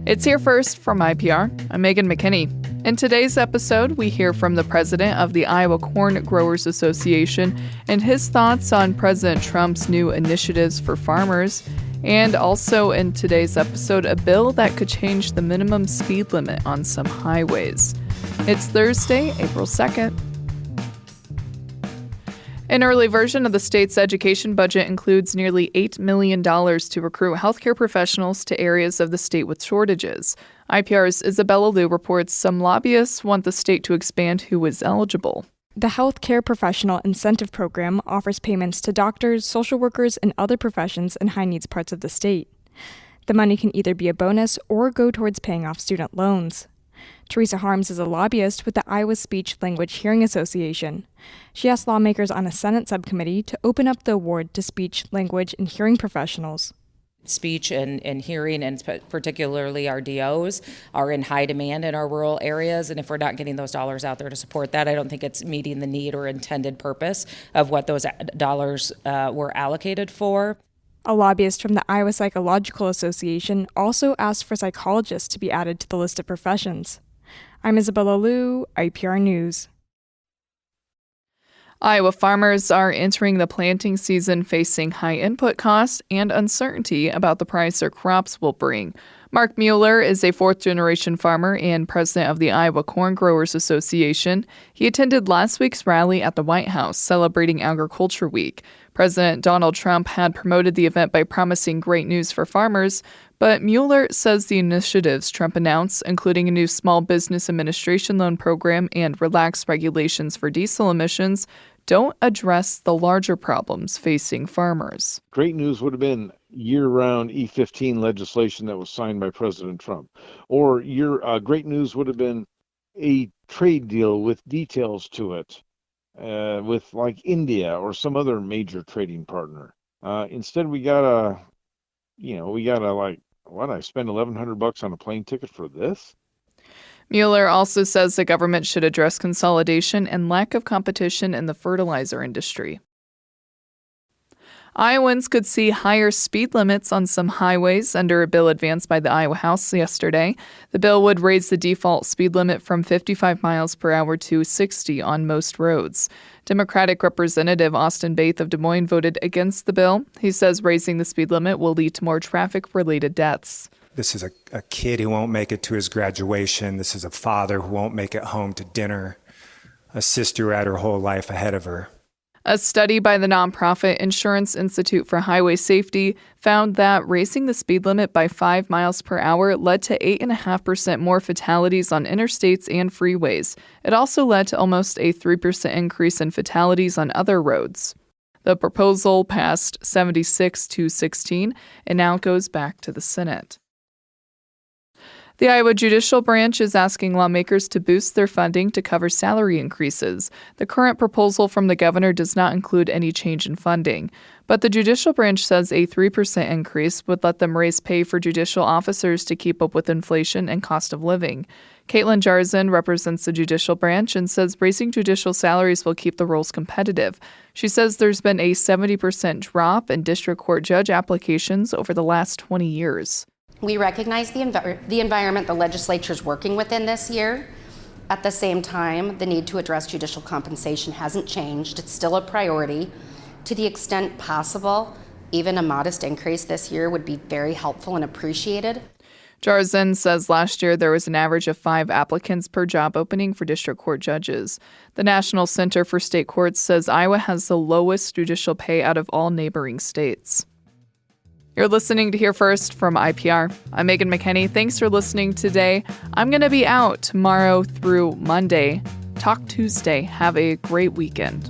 It's Here First from IPR. I'm Megan McKinney. In today's episode, we hear from the president of the Iowa Corn Growers Association and his thoughts on President Trump's new initiatives for farmers. And also in today's episode, a bill that could change the minimum speed limit on some highways. It's Thursday, April 2nd. An early version of the state's education budget includes nearly $8 million to recruit healthcare professionals to areas of the state with shortages. IPR's Isabella Liu reports some lobbyists want the state to expand who is eligible. The Healthcare Professional Incentive Program offers payments to doctors, social workers, and other professions in high-needs parts of the state. The money can either be a bonus or go towards paying off student loans. Teresa Harms is a lobbyist with the Iowa Speech Language Hearing Association. She asked lawmakers on a Senate subcommittee to open up the award to speech, language, and hearing professionals. Speech and hearing, and particularly our DOs, are in high demand in our rural areas. And if we're not getting those dollars out there to support that, I don't think it's meeting the need or intended purpose of what those dollars were allocated for. A lobbyist from the Iowa Psychological Association also asked for psychologists to be added to the list of professions. I'm Isabella Liu, IPR News. Iowa farmers are entering the planting season facing high input costs and uncertainty about the price their crops will bring. Mark Mueller is a fourth-generation farmer and president of the Iowa Corn Growers Association. He attended last week's rally at the White House celebrating Agriculture Week. President Donald Trump had promoted the event by promising great news for farmers, but Mueller says the initiatives Trump announced, including a new Small Business Administration loan program and relaxed regulations for diesel emissions, don't address the larger problems facing farmers. Great news would have been year-round E15 legislation that was signed by President Trump. Or great news would have been a trade deal with details to it with like India or some other major trading partner. Instead, we gotta I spend $1,100 on a plane ticket for this? Mueller also says the government should address consolidation and lack of competition in the fertilizer industry. Iowans could see higher speed limits on some highways under a bill advanced by the Iowa House yesterday. The bill would raise the default speed limit from 55 miles per hour to 60 on most roads. Democratic Representative Austin Baith of Des Moines voted against the bill. He says raising the speed limit will lead to more traffic-related deaths. This is a kid who won't make it to his graduation. This is a father who won't make it home to dinner. A sister who had her whole life ahead of her. A study by the nonprofit Insurance Institute for Highway Safety found that raising the speed limit by 5 miles per hour led to 8.5% more fatalities on interstates and freeways. It also led to almost a 3% increase in fatalities on other roads. The proposal passed 76-16 and now goes back to the Senate. The Iowa Judicial Branch is asking lawmakers to boost their funding to cover salary increases. The current proposal from the governor does not include any change in funding, but the Judicial Branch says a 3% increase would let them raise pay for judicial officers to keep up with inflation and cost of living. Caitlin Jarzin represents the Judicial Branch and says raising judicial salaries will keep the roles competitive. She says there's been a 70% drop in district court judge applications over the last 20 years. We recognize the environment the legislature is working within this year. At the same time, the need to address judicial compensation hasn't changed. It's still a priority. To the extent possible, even a modest increase this year would be very helpful and appreciated. Jarzin says last year there was an average of 5 applicants per job opening for district court judges. The National Center for State Courts says Iowa has the lowest judicial pay out of all neighboring states. You're listening to Hear First from IPR. I'm Megan McKinney. Thanks for listening today. I'm going to be out tomorrow through Monday. Talk Tuesday. Have a great weekend.